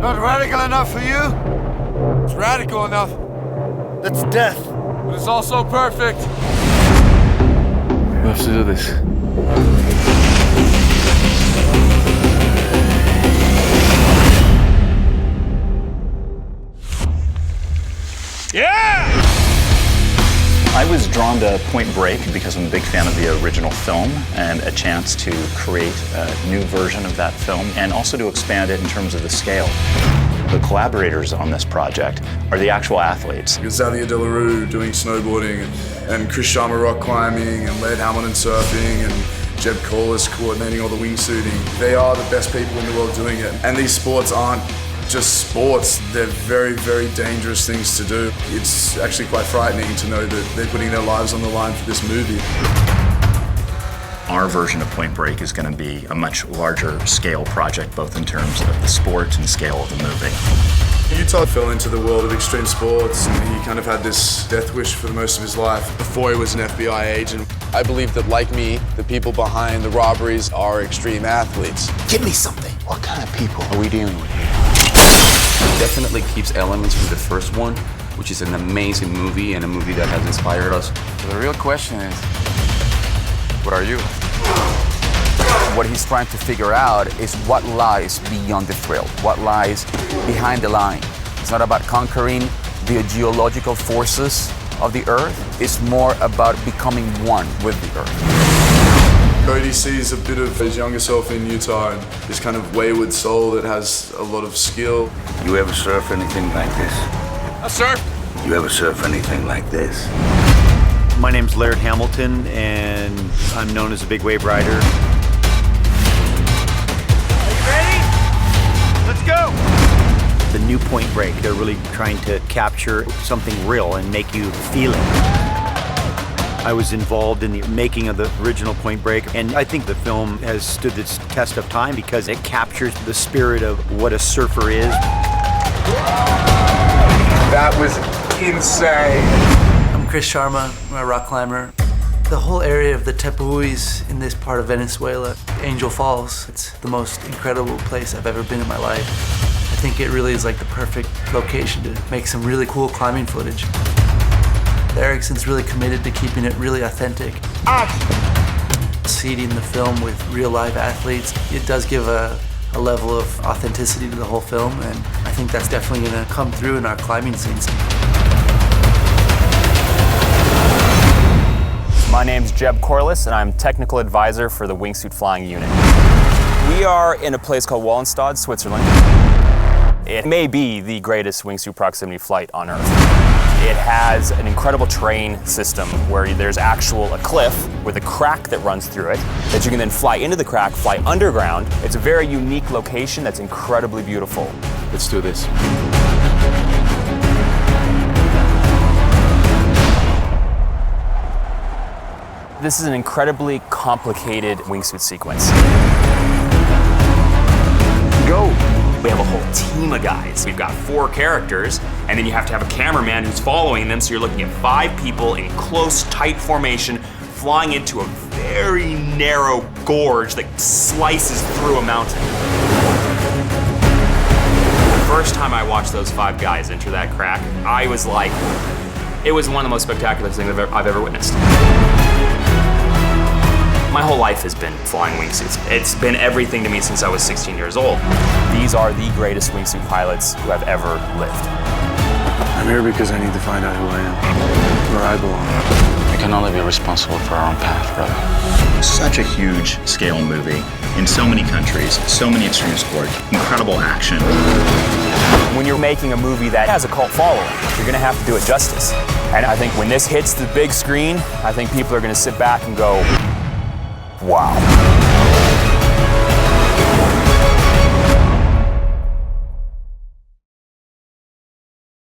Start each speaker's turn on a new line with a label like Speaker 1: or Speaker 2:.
Speaker 1: Not radical enough for you? It's radical enough. That's death. But it's also perfect. We have to do this. Yeah!
Speaker 2: I was drawn to Point Break because I'm a big fan of the original film and a chance to create a new version of that film and also to expand it in terms of the scale. The collaborators on this project are the actual athletes.
Speaker 3: Xavier Delarue doing snowboarding and Chris Sharma rock climbing and Laird Hamilton surfing and Jeb Corliss coordinating all the wingsuiting. They are the best people in the world doing it. And these sports aren't just sports, they're very, very dangerous things to do. It's actually quite frightening to know that they're putting their lives on the line for this movie.
Speaker 2: Our version of Point Break is going to be a much larger scale project, both in terms of the sport and scale of the movie.
Speaker 3: Utah fell into the world of extreme sports and he kind of had this death wish for the most of his life before he was an FBI agent.
Speaker 4: I believe that, like me, the people behind the robberies are extreme athletes.
Speaker 5: Give me something. What kind of people are we dealing with here?
Speaker 6: Definitely keeps elements from the first one, which is an amazing movie and a movie that has inspired us.
Speaker 4: So the real question is, what are you?
Speaker 6: What he's trying to figure out is what lies beyond the thrill, what lies behind the line. It's not about conquering the geological forces of the earth, it's more about becoming one with the earth.
Speaker 3: Cody sees a bit of his younger self in Utah and this kind of wayward soul that has a lot of skill.
Speaker 5: You ever surf anything like this?
Speaker 1: I surf.
Speaker 5: You ever surf anything like this?
Speaker 7: My name's Laird Hamilton, and I'm known as a big wave rider. Are you ready? Let's go! The new Point Break, they're really trying to capture something real and make you feel it. I was involved in the making of the original Point Break, and I think the film has stood this test of time because it captures the spirit of what a surfer is.
Speaker 4: That was insane.
Speaker 8: I'm Chris Sharma, I'm a rock climber. The whole area of the Tepuis in this part of Venezuela, Angel Falls, it's the most incredible place I've ever been in my life. I think it really is like the perfect location to make some really cool climbing footage. Erickson's really committed to keeping it really authentic. Seeding the film with real live athletes, it does give a level of authenticity to the whole film, and I think that's definitely gonna come through in our climbing scenes.
Speaker 9: My name's Jeb Corliss, and I'm technical advisor for the wingsuit flying unit. We are in a place called Wallenstad, Switzerland. It may be the greatest wingsuit proximity flight on Earth. It has an incredible terrain system where there's a cliff with a crack that runs through it that you can then fly into the crack, fly underground. It's a very unique location that's incredibly beautiful.
Speaker 4: Let's do this.
Speaker 9: This is an incredibly complicated wingsuit sequence. Go! We have a whole team of guys. We've got 4 characters, and then you have to have a cameraman who's following them, so you're looking at 5 people in close, tight formation, flying into a very narrow gorge that slices through a mountain. The first time I watched those 5 guys enter that crack, I was like, it was one of the most spectacular things I've ever witnessed. My whole life has been flying wingsuits. It's been everything to me since I was 16 years old. These are the greatest wingsuit pilots who have ever lived.
Speaker 3: I'm here because I need to find out who I am, where I belong.
Speaker 6: We can only be responsible for our own path, brother.
Speaker 2: Such a huge scale movie in so many countries, so many extreme sports, incredible action.
Speaker 9: When you're making a movie that has a cult following, you're gonna have to do it justice. And I think when this hits the big screen, I think people are gonna sit back and go, wow.